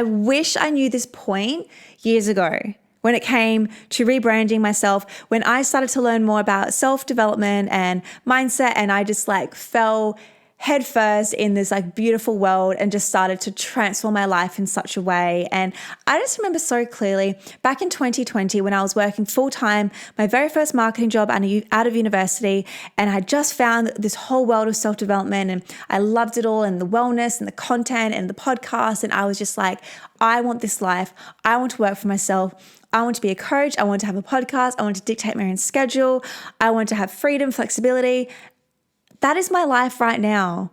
I wish I knew this point years ago when it came to rebranding myself, when I started to learn more about self-development and mindset, and I just fell headfirst in this beautiful world and just started to transform my life in such a way. And I just remember so clearly back in 2020 when I was working full-time, my very first marketing job out of university, and I just found this whole world of self-development, and I loved it all, and the wellness and the content and the podcast. And I was just I want this life. I want to work for myself. I want to be a coach. I want to have a podcast. I want to dictate my own schedule. I want to have freedom, flexibility. That is my life right now.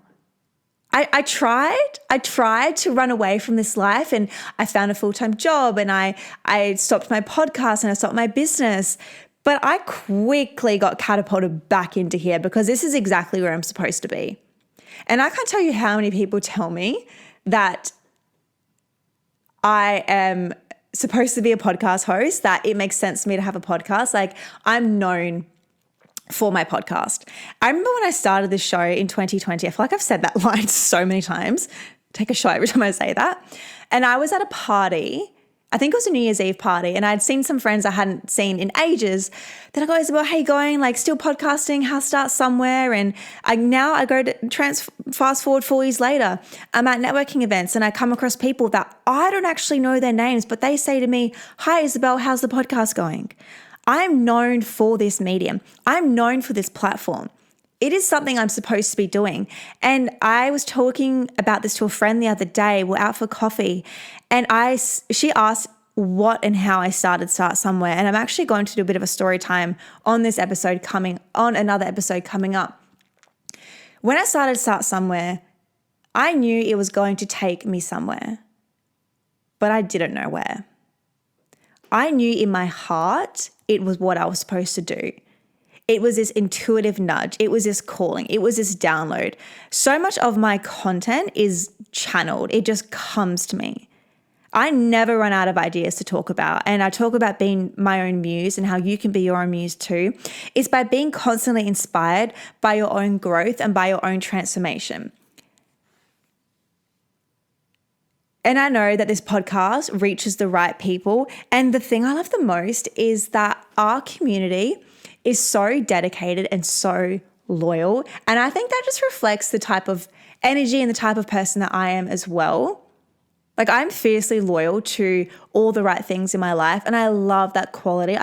I tried to run away from this life, and I found a full-time job, and I stopped my podcast and I stopped my business. But I quickly got catapulted back into here because this is exactly where I'm supposed to be. And I can't tell you how many people tell me that I am supposed to be a podcast host, that it makes sense to me to have a podcast. I'm known for my podcast. I remember when I started this show in 2020, I feel like I've said that line so many times. Take a shot every time I say that. And I was at a party, I think it was a New Year's Eve party, and I'd seen some friends I hadn't seen in ages. Then I go, Isabel, hey, going, still podcasting, how start somewhere? And I go to fast forward 4 years later, I'm at networking events and I come across people that I don't actually know their names, but they say to me, hi, Isabel, how's the podcast going? I'm known for this medium. I'm known for this platform. It is something I'm supposed to be doing. And I was talking about this to a friend the other day. We're out for coffee, and she asked what and how I started Start Somewhere. And I'm actually going to do a bit of a story time on another episode coming up. When I started Start Somewhere, I knew it was going to take me somewhere, but I didn't know where. I knew in my heart it was what I was supposed to do. It was this intuitive nudge. It was this calling. It was this download. So much of my content is channeled. It just comes to me. I never run out of ideas to talk about. And I talk about being my own muse and how you can be your own muse too. It's by being constantly inspired by your own growth and by your own transformation. And I know that this podcast reaches the right people. And the thing I love the most is that our community is so dedicated and so loyal. And I think that just reflects the type of energy and the type of person that I am as well. I'm fiercely loyal to all the right things in my life. And I love that quality.